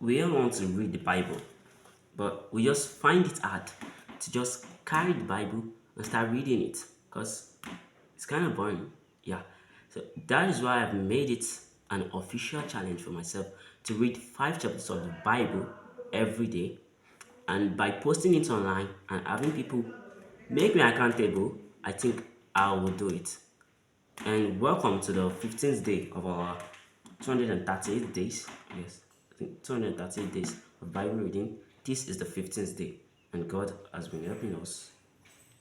we all want to read the Bible, but we just find it hard to just carry the Bible and start reading it because it's kind of boring. Yeah. So that is why I've made it an official challenge for myself to read 5 chapters of the Bible every day. And by posting it online and having people make me accountable, I think I will do it. And welcome to the 15th day of our 238 days. Yes, I think 238 days of Bible reading. This is the 15th day, and God has been helping us.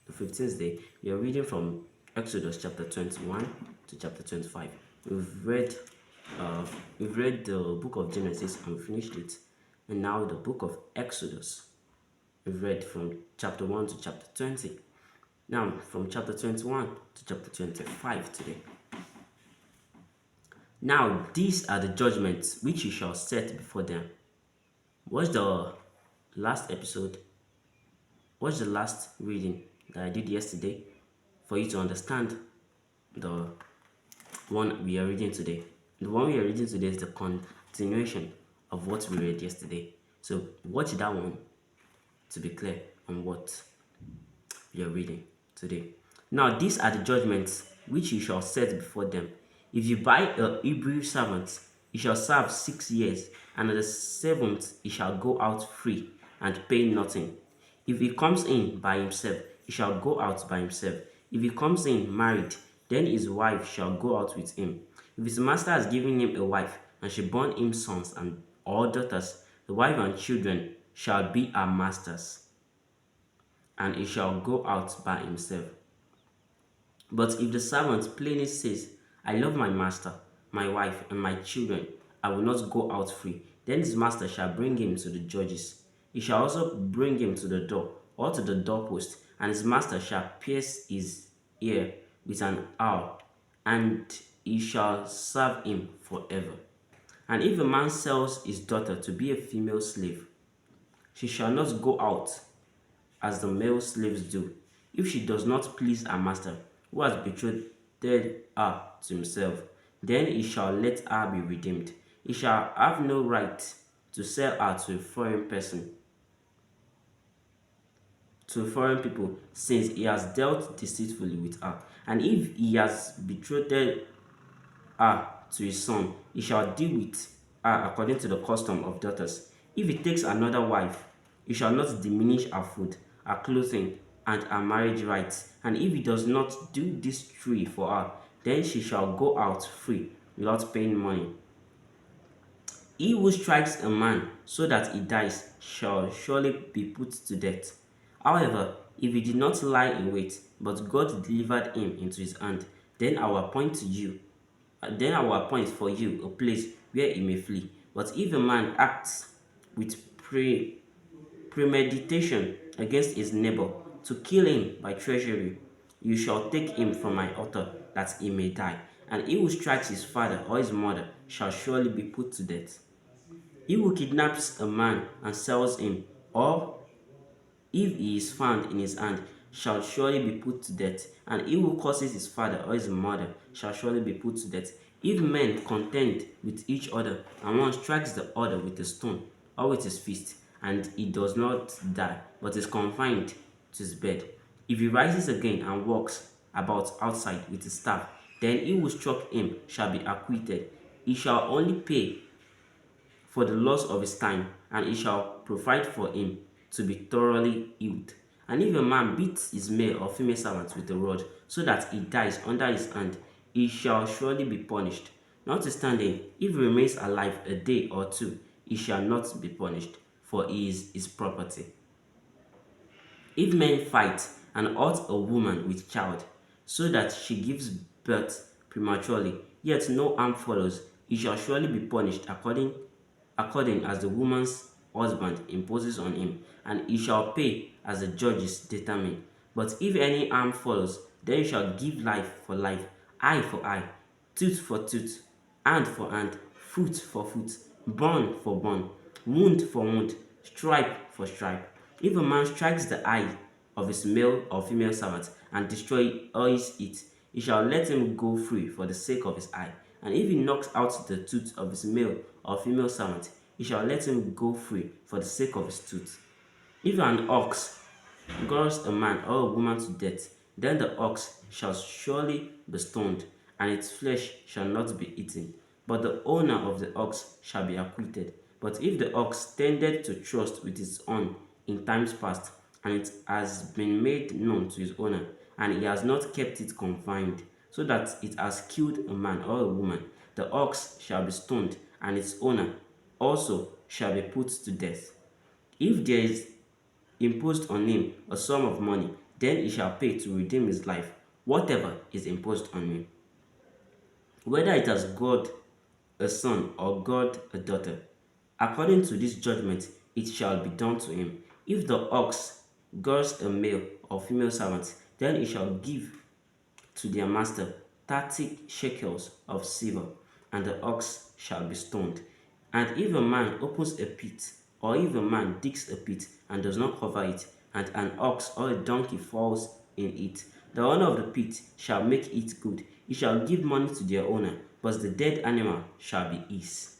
The 15th day, we are reading from Exodus chapter 21 to chapter 25. Uh, we've read the book of Genesis and we finished it, and now the book of Exodus. We've read from chapter 1 to chapter 20. Now, from chapter 21 to chapter 25 today. Now, these are the judgments which you shall set before them. Watch the last episode, watch the last reading that I did yesterday for you to understand the one we are reading today. The one we are reading today is the continuation of what we read yesterday. So, watch that one to be clear on what we are reading today. Now, these are the judgments which you shall set before them. If you buy a Hebrew servant, he shall serve 6 years, and at the seventh he shall go out free and pay nothing. If he comes in by himself, he shall go out by himself. If he comes in married, then his wife shall go out with him. If his master has given him a wife, and she born him sons and or daughters, the wife and children shall be her master's, and he shall go out by himself. But if the servant plainly says, I love my master, my wife, and my children, I will not go out free, then his master shall bring him to the judges. He shall also bring him to the door, or to the doorpost, and his master shall pierce his ear with an awl, and he shall serve him forever. And if a man sells his daughter to be a female slave, she shall not go out as the male slaves do, if she does not please her master, who has betrothed her to himself. Then he shall let her be redeemed. He shall have no right to sell her to a foreign person, to foreign people, since he has dealt deceitfully with her. And if he has betrothed her to his son, he shall deal with her according to the custom of daughters. If he takes another wife, he shall not diminish her food, her clothing, and her marriage rights. And if he does not do these three for her, then she shall go out free without paying money. He who strikes a man so that he dies shall surely be put to death. However, if he did not lie in wait, but God delivered him into his hand, then I will appoint to you then I will appoint for you a place where he may flee. But if a man acts with premeditation against his neighbor to kill him by treachery, you shall take him from my altar that he may die. And he who strikes his father or his mother shall surely be put to death. He who kidnaps a man and sells him, or if he is found in his hand, shall surely be put to death, and he who curses his father or his mother shall surely be put to death. If men contend with each other, and one strikes the other with a stone or with his fist, and he does not die, but is confined to his bed, if he rises again and walks about outside with his staff, then he who struck him shall be acquitted. He shall only pay for the loss of his time, and he shall provide for him to be thoroughly healed. And if a man beats his male or female servant with a rod, so that he dies under his hand, he shall surely be punished. Notwithstanding, if he remains alive a day or two, he shall not be punished, for he is his property. If men fight and hurt a woman with child, so that she gives birth prematurely, yet no harm follows, he shall surely be punished according as the woman's husband imposes on him, and he shall pay as the judges determine. But if any harm follows, then he shall give life for life, eye for eye, tooth for tooth, hand for hand, foot for foot, bone for bone, wound for wound, stripe for stripe. If a man strikes the eye of his male or female servant and destroys it, he shall let him go free for the sake of his eye. And if he knocks out the tooth of his male or female servant, he shall let him go free for the sake of his tooth. If an ox gores a man or a woman to death, then the ox shall surely be stoned, and its flesh shall not be eaten. But the owner of the ox shall be acquitted. But if the ox tended to trust with its own in times past, and it has been made known to his owner, and he has not kept it confined, so that it has killed a man or a woman, the ox shall be stoned, and its owner also shall be put to death. If there is imposed on him a sum of money, then he shall pay to redeem his life, whatever is imposed on him. Whether it has God a son or God a daughter, according to this judgment it shall be done to him. If the ox gores a male or female servant, then he shall give to their master 30 shekels of silver, and the ox shall be stoned. And if a man opens a pit, or if a man digs a pit and does not cover it, and an ox or a donkey falls in it, the owner of the pit shall make it good. He shall give money to their owner, but the dead animal shall be his.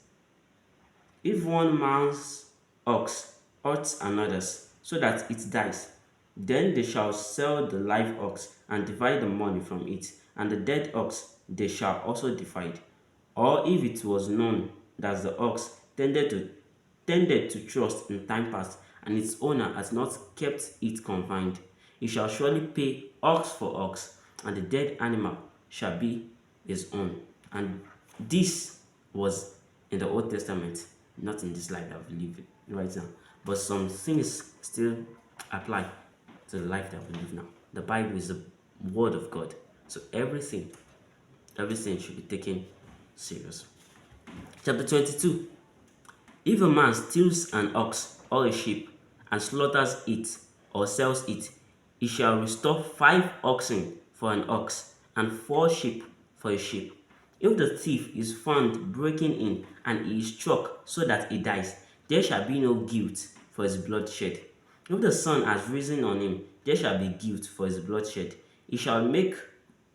If one man's ox hurts another's, so that it dies, then they shall sell the live ox and divide the money from it, and the dead ox they shall also divide. Or if it was known that the ox tended to trust in time past, and its owner has not kept it confined, he shall surely pay ox for ox, and the dead animal shall be his own. And this was in the Old Testament, not in this life that we live right now. But some things still apply to the life that we live now. The Bible is the word of God. So everything should be taken serious. Chapter 22. If a man steals an ox or a sheep and slaughters it or sells it, he shall restore 5 oxen for an ox and 4 sheep for a sheep. If the thief is found breaking in and he is struck so that he dies, there shall be no guilt for his bloodshed. If the sun has risen on him, there shall be guilt for his bloodshed. He shall make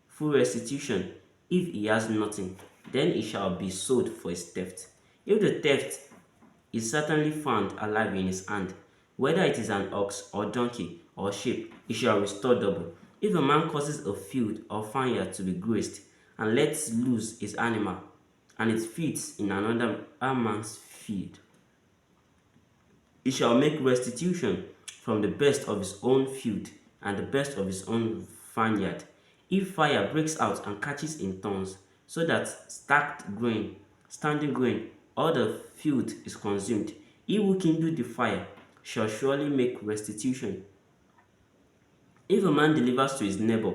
full restitution. If he has nothing, then he shall be sold for his theft. If the theft is certainly found alive in his hand, whether it is an ox or donkey or sheep, he shall restore double. If a man causes a field or vineyard to be grazed and lets loose his animal, and it feeds in another man's field, he shall make restitution from the best of his own field and the best of his own vineyard. If fire breaks out and catches in thorns, so that standing grain, all the field is consumed, he who kindled the fire shall surely make restitution. If a man delivers to his neighbor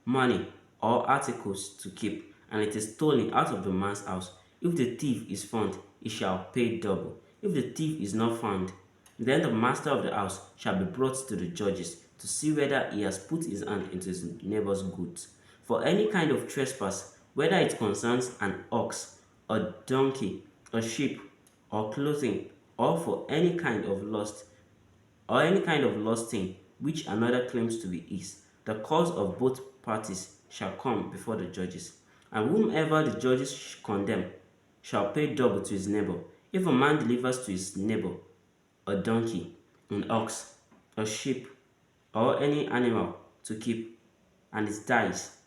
money or articles to keep, and it is stolen out of the man's house, if the thief is found, he shall pay double. If the thief is not found, then the master of the house shall be brought to the judges to see whether he has put his hand into his neighbor's goods. For any kind of trespass, whether it concerns an ox, a donkey, a sheep, or clothing, or for any kind of lost thing which another claims to be his, the cause of both parties shall come before the judges, and whomever the judges condemn shall pay double to his neighbor. If a man delivers to his neighbor a donkey, an ox, a sheep, or any animal to keep, and it dies,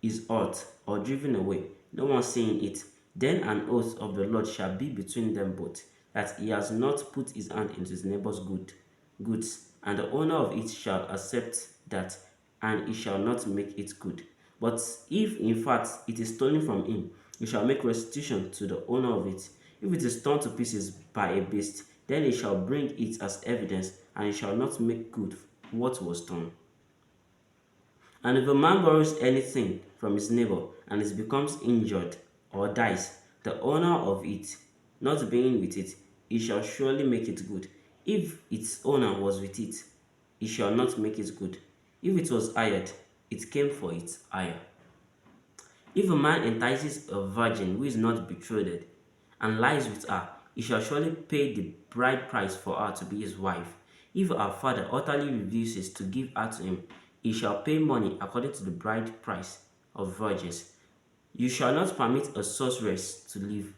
is hurt, or driven away, no one seeing it, then an oath of the Lord shall be between them both, that he has not put his hand into his neighbor's goods, and the owner of it shall accept that, and he shall not make it good. But if in fact it is stolen from him, he shall make restitution to the owner of it. If it is torn to pieces by a beast, then he shall bring it as evidence, and he shall not make good what was torn. And if a man borrows anything from his neighbor, and it becomes injured or dies, the owner of it not being with it, he shall surely make it good. If its owner was with it, he shall not make it good. If it was hired, it came for its hire. If a man entices a virgin who is not betrothed, and lies with her, he shall surely pay the bride price for her to be his wife. If her father utterly refuses to give her to him, he shall pay money according to the bride price of virgins. You shall not permit a sorceress to live,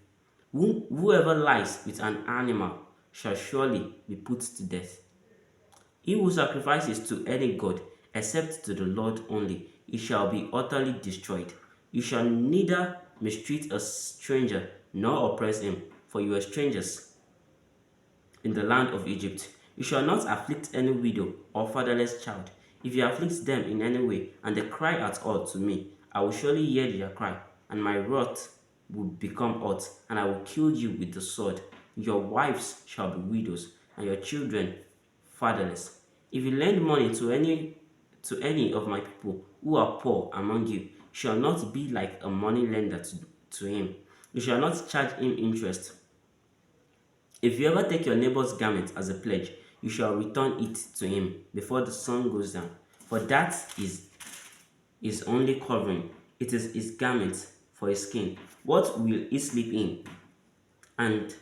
Whoever lies with an animal shall surely be put to death. He who sacrifices to any god except to the Lord only, he shall be utterly destroyed. You shall neither mistreat a stranger nor oppress him, for you are strangers in the land of Egypt. You shall not afflict any widow or fatherless child. If you afflict them in any way, and they cry at all to me, I will surely hear their cry, and my wrath will become hot, and I will kill you with the sword. Your wives shall be widows, and your children fatherless. If you lend money to any of my people who are poor among you, you shall not be like a money lender to him. You shall not charge him interest. If you ever take your neighbor's garment as a pledge, you shall return it to him before the sun goes down. For that is his only covering. It is his garment for his skin. What will he sleep in? And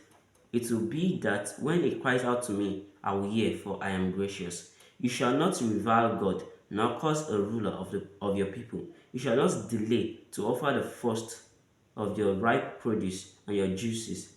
it will be that when he cries out to me, I will hear, for I am gracious. You shall not revile God, nor curse a ruler of your people. You shall not delay to offer the first of your ripe produce and your juices.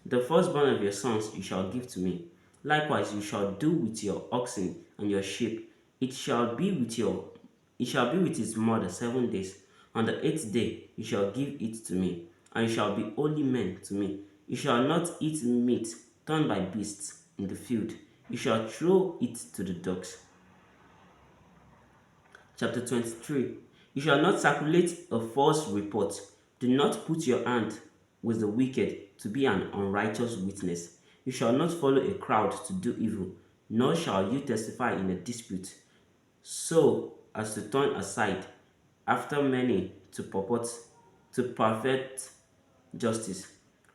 The firstborn of your sons you shall give to me. Likewise you shall do with your oxen and your sheep. It shall be with its mother 7 days. On the eighth day you shall give it to me, and you shall be holy men to me. You shall not eat meat torn by beasts in the field. You shall throw it to the dogs. Chapter 23. You shall not circulate a false report. Do not put your hand with the wicked to be an unrighteous witness. You shall not follow a crowd to do evil, nor shall you testify in a dispute, so as to turn aside after many to perfect justice,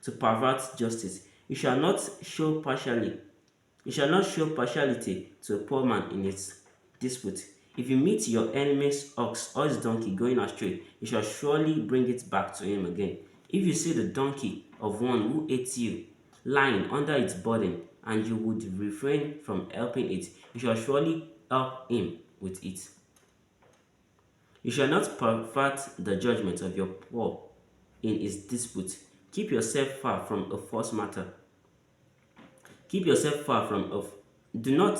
to pervert justice. You shall not show partiality to a poor man in its dispute. If you meet your enemy's ox or his donkey going astray, you shall surely bring it back to him again. If you see the donkey of one who hates you lying under its burden, and you would refrain from helping it, you shall surely help him with it. You shall not pervert the judgment of your poor in his dispute. Keep yourself far from a false matter. Keep yourself far from of do not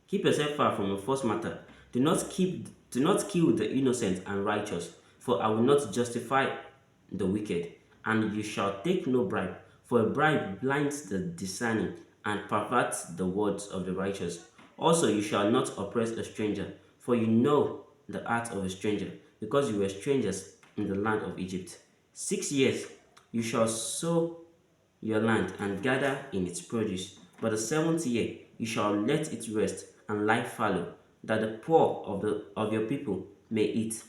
keep yourself far from a false matter. Do not kill the innocent and righteous, for I will not justify the wicked. And you shall take no bribe, for a bribe blinds the discerning and perverts the words of the righteous. Also you shall not oppress a stranger, for you know the heart of a stranger, because you were strangers in the land of Egypt. 6 years you shall sow your land and gather in its produce. But the seventh year you shall let it rest and lie fallow, that the poor of your people may eat,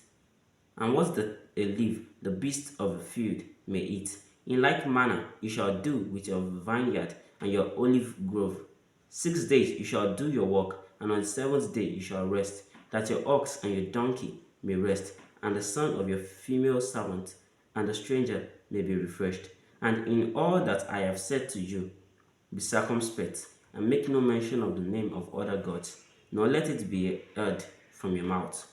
and what they live, the beasts of the field may eat. In like manner you shall do with your vineyard and your olive grove. 6 days you shall do your work, and on the seventh day you shall rest, that your ox and your donkey may rest, and the son of your female servant and the stranger may be refreshed. And in all that I have said to you, be circumspect, and make no mention of the name of other gods, nor let it be heard from your mouth.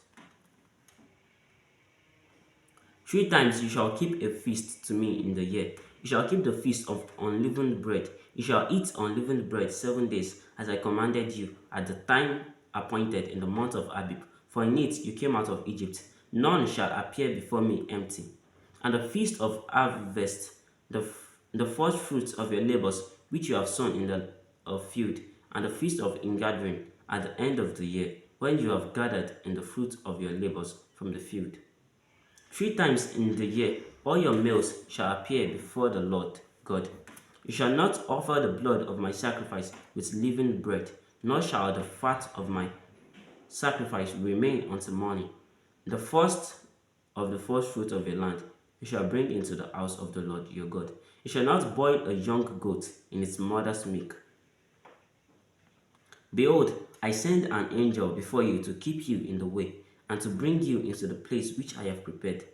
3 times you shall keep a feast to me in the year. You shall keep the feast of unleavened bread. You shall eat unleavened bread 7 days, as I commanded you, at the time appointed in the month of Abib. For in it you came out of Egypt. None shall appear before me empty. And the feast of harvest, the first fruits of your labors, which you have sown in the field, and the feast of ingathering at the end of the year, when you have gathered in the fruit of your labors from the field. 3 times in the year all your males shall appear before the Lord God. You shall not offer the blood of my sacrifice with leavened bread, nor shall the fat of my sacrifice remain until morning. The first of the first fruit of your land you shall bring into the house of the Lord your God. You shall not boil a young goat in its mother's milk. Behold, I send an angel before you to keep you in the way, and to bring you into the place which I have prepared.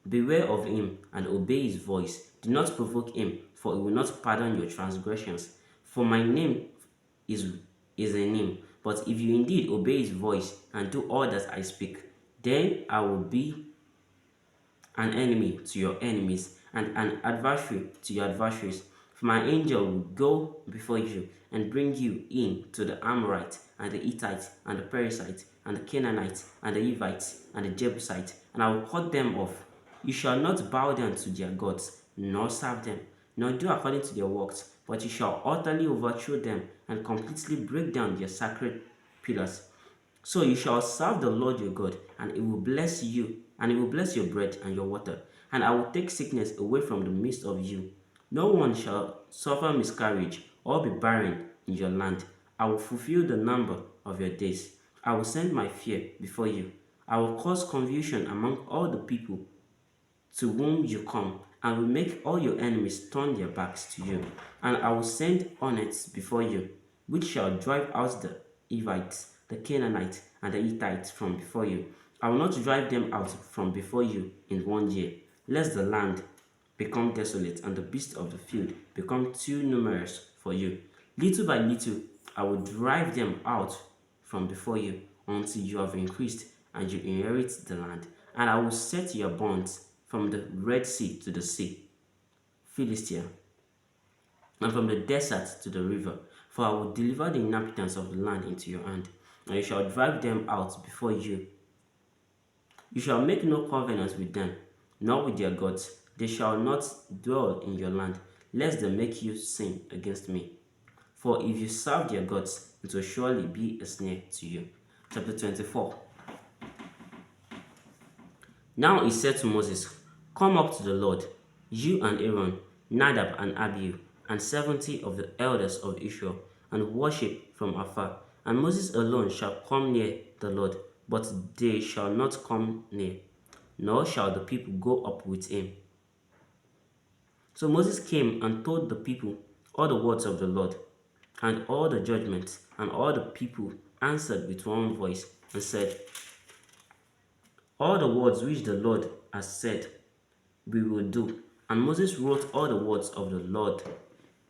Beware of him and obey his voice. Do not provoke him, for he will not pardon your transgressions. For my name is in him. But if you indeed obey his voice and do all that I speak, then I will be an enemy to your enemies, and an adversary to your adversaries. For my angel will go before you and bring you in to the Amorites and the Hittites and the Perizzites and the Canaanites and the Hivites and the Jebusites, and I will cut them off. You shall not bow down to their gods, nor serve them, nor do according to their works, but you shall utterly overthrow them and completely break down their sacred pillars. So you shall serve the Lord your God, and he will bless you, and he will bless your bread and your water. And I will take sickness away from the midst of you. No one shall suffer miscarriage or be barren in your land. I will fulfill the number of your days. I will send my fear before you. I will cause confusion among all the people to whom you come, and will make all your enemies turn their backs to you. And I will send hornets before you, which shall drive out the Hivites, the Canaanites, and the Hittites from before you. I will not drive them out from before you in 1 year, lest the land become desolate and the beasts of the field become too numerous for you. Little by little, I will drive them out from before you until you have increased and you inherit the land. And I will set your bonds from the Red Sea to the sea, Philistia, and from the desert to the river. For I will deliver the inhabitants of the land into your hand, and you shall drive them out before you. You shall make no covenant with them, nor with their gods. They shall not dwell in your land, lest they make you sin against me. For if you serve their gods, it will surely be a snare to you. Chapter 24. Now he said to Moses, Come up to the Lord, you and Aaron, Nadab and Abihu, and 70 of the elders of Israel, and worship from afar. And Moses alone shall come near the Lord, but they shall not come near, nor shall the people go up with him. So Moses came and told the people all the words of the Lord, and all the judgments, and all the people answered with one voice and said, All the words which the Lord has said, we will do. And Moses wrote all the words of the Lord,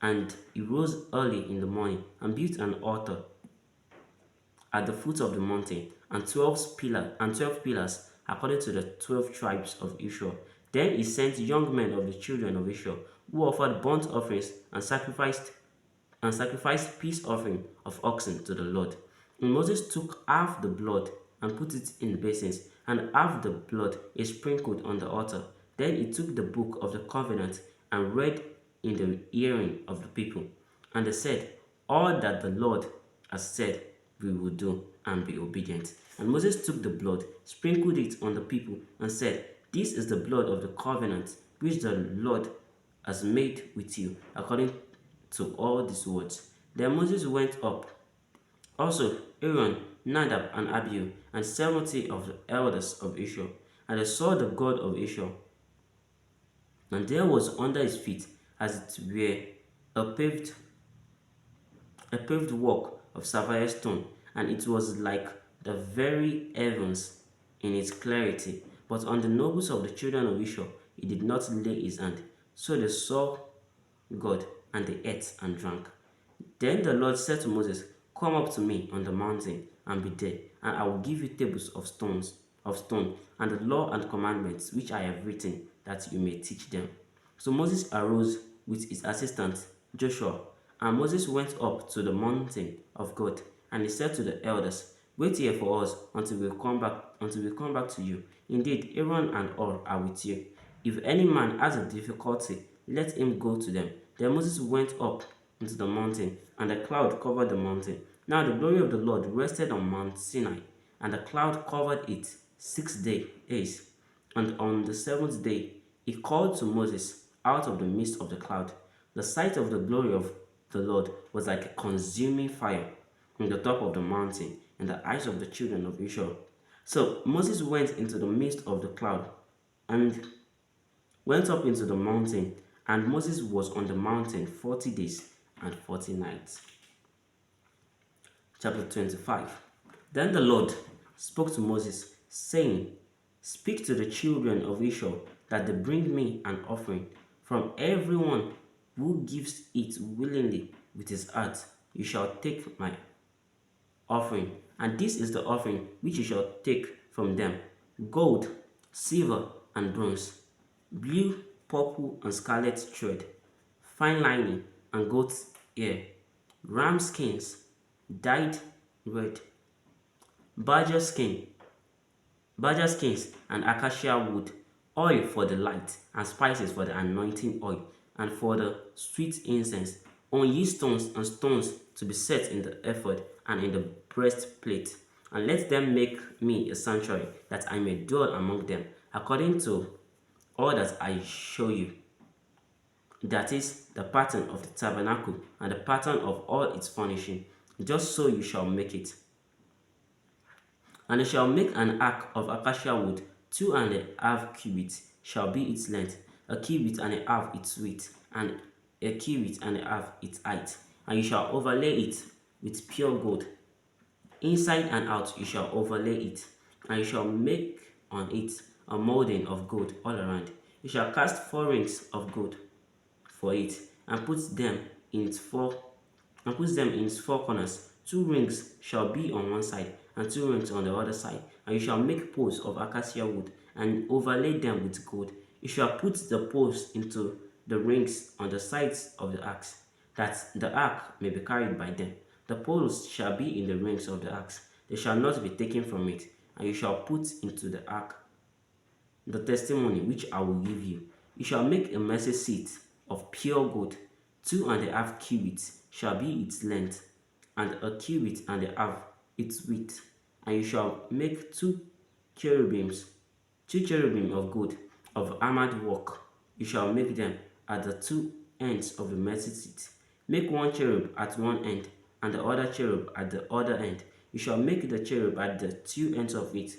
and he rose early in the morning and built an altar at the foot of the mountain, and 12 pillars according to the 12 tribes of Israel. Then he sent young men of the children of Israel, who offered burnt offerings and sacrificed peace offering of oxen to the Lord. And Moses took half the blood and put it in basins, and half the blood he sprinkled on the altar. Then he took the book of the covenant and read in the hearing of the people. And they said, All that the Lord has said we will do, and be obedient. And Moses took the blood, sprinkled it on the people, and said, This is the blood of the covenant which the Lord has made with you, according to all these words. Then Moses went up. Also Aaron, Nadab, and Abihu, and 70 of the elders of Israel. And they saw the God of Israel. And there was under his feet, as it were, a paved walk of sapphire stone, and it was like the very heavens in its clarity. But on the nobles of the children of Israel he did not lay his hand. So they saw God, and they ate and drank. Then the Lord said to Moses, Come up to me on the mountain and be there, and I will give you tables of stone, and the law and commandments which I have written, that you may teach them. So Moses arose with his assistant Joshua, and Moses went up to the mountain of God, and he said to the elders, Wait here for us until we come back to you. Indeed, Aaron and Hur are with you. If any man has a difficulty, let him go to them. Then Moses went up into the mountain, and the cloud covered the mountain. Now the glory of the Lord rested on Mount Sinai, and the cloud covered it 6 days. And on the seventh day he called to Moses out of the midst of the cloud. The sight of the glory of the Lord was like a consuming fire on the top of the mountain in the eyes of the children of Israel. So Moses went into the midst of the cloud and went up into the mountain, and Moses was on the mountain 40 days and 40 nights. Chapter 25. Then the Lord spoke to Moses, saying, Speak to the children of Israel that they bring me an offering. From everyone who gives it willingly with his heart, you shall take my offering. And this is the offering which you shall take from them: gold, silver, and bronze, blue, purple and scarlet thread, fine lining and goat's hair, ram skins dyed red, badger skin, badger skins and acacia wood, oil for the light, and spices for the anointing oil, and for the sweet incense, unused stones and stones to be set in the ephod and in the breastplate. And let them make me a sanctuary, that I may dwell among them, according to all that I show you. That is the pattern of the tabernacle and the pattern of all its furnishing. Just so you shall make it. And you shall make an ark of acacia wood, 2.5 cubits shall be its length, a cubit and a half its width, and a cubit and a half its height. And you shall overlay it with pure gold. Inside and out you shall overlay it, and you shall make on it a molding of gold all around. You shall cast 4 rings of gold for it, and put them in its four corners. 2 rings shall be on one side, and 2 rings on the other side. And you shall make poles of acacia wood, and overlay them with gold. You shall put the poles into the rings on the sides of the arks, that the ark may be carried by them. The poles shall be in the rings of the arks, they shall not be taken from it. And you shall put into the ark the testimony which I will give you. You shall make a mercy seat of pure gold, 2.5 cubits shall be its length, and a cubit and a half its width. And you shall make cherubims, two cherubim of gold, of armored work. You shall make them at the 2 ends of the mercy seat. Make one cherub at one end, and the other cherub at the other end. You shall make the cherub at the 2 ends of it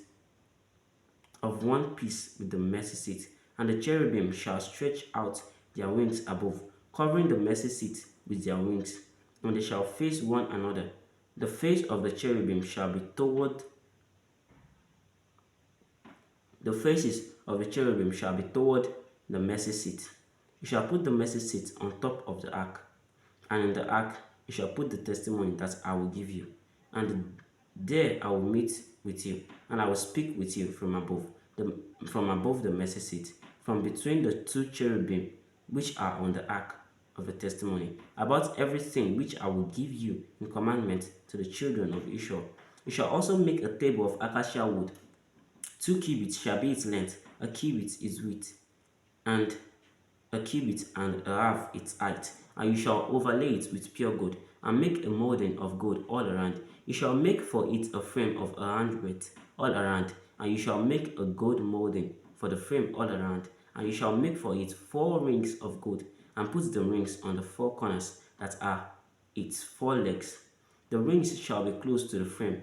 of one piece with the mercy seat, and the cherubim shall stretch out their wings above, covering the mercy seat with their wings, and they shall face one another. The face of the cherubim shall be toward the faces of the cherubim shall be toward the mercy seat. You shall put the mercy seat on top of the ark, and in the ark you shall put the testimony that I will give you. And there I will meet with you, and I will speak with you from above the mercy seat, from between the 2 cherubim which are on the ark of the testimony, about everything which I will give you in commandment to the children of Israel. You shall also make a table of acacia wood. 2 cubits shall be its length, a cubit its width, and a cubit and a half its height. And you shall overlay it with pure gold, and make a molding of gold all around. You shall make for it a frame of a handbreadth all around, and you shall make a gold molding for the frame all around. And you shall make for it 4 rings of gold, and put the rings on the 4 corners that are its 4 legs. The rings shall be close to the frame,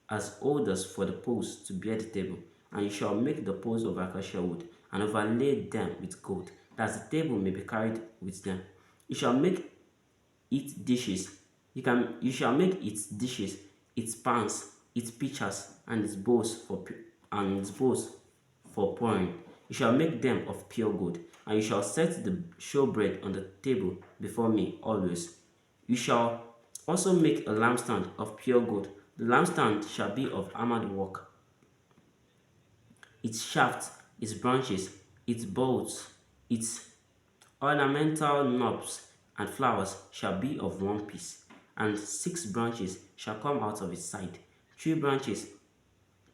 as holders for the poles to bear the table. And you shall make the poles of acacia wood, and overlay them with gold, that the table may be carried with them. You shall make its dishes. You shall make its dishes, its pans, its pitchers, and its bowls for pouring. You shall make them of pure gold, and you shall set the showbread on the table before me always. You shall also make a lampstand of pure gold. The lampstand shall be of armored work. Its shaft, its branches, its bolts, its ornamental knobs and flowers shall be of one piece, and 6 branches shall come out of its side. 3 branches,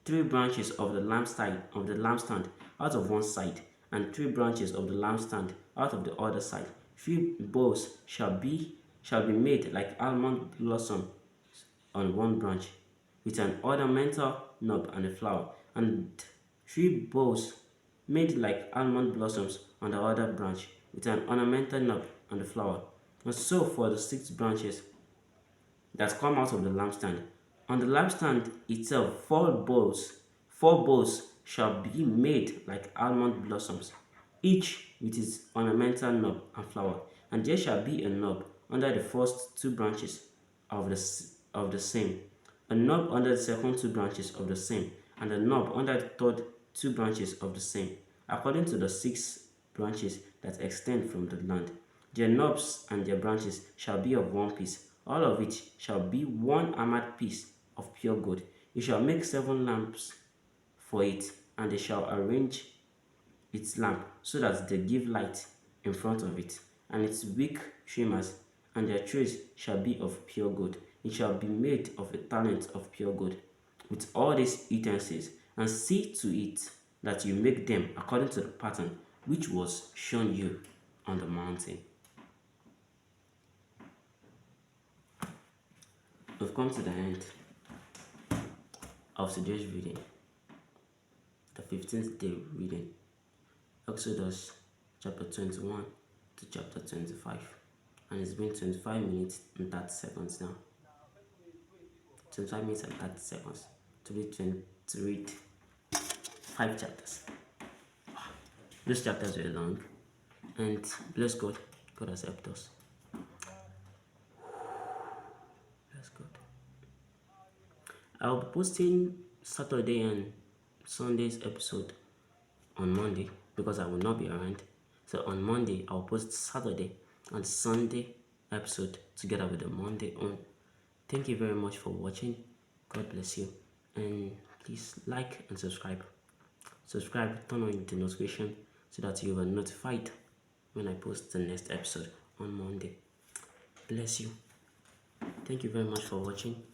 3 branches of the lampstand out of one side, and 3 branches of the lampstand out of the other side. 3 bows shall be made like almond blossom on one branch, with an ornamental knob and a flower, and 3 bows made like almond blossoms on the other branch, with an ornamental knob and a flower. And so for the 6 branches that come out of the lampstand. On the lampstand itself, 4 bowls shall be made like almond blossoms, each with its ornamental knob and flower. And there shall be a knob under the first 2 branches of the same, a knob under the second 2 branches of the same, and a knob under the third 2 branches of the same, according to the 6 branches that extend from the land. Their knobs and their branches shall be of one piece, all of it shall be one armored piece of pure gold. You shall make 7 lamps for it, and they shall arrange its lamp, so that they give light in front of it, and its wick trimmers, and their trays shall be of pure gold. It shall be made of a talent of pure gold, with all these utensils, and see to it that you make them according to the pattern which was shown you on the mountain. We've come to the end of today's reading, the 15th day reading, Exodus chapter 21 to chapter 25. And it's been 25 minutes and 30 seconds now. 25 minutes and 30 seconds to read 5 chapters. Those chapters were long, and bless God, God has helped us. Bless God. I'll be posting Saturday and Sunday's episode on Monday because I will not be around. So on Monday, I'll post Saturday and Sunday episode together with the Monday on. Thank you very much for watching. God bless you. And please like and subscribe. Subscribe, turn on the notification so that you are notified when I post the next episode on Monday. Bless you. Thank you very much for watching.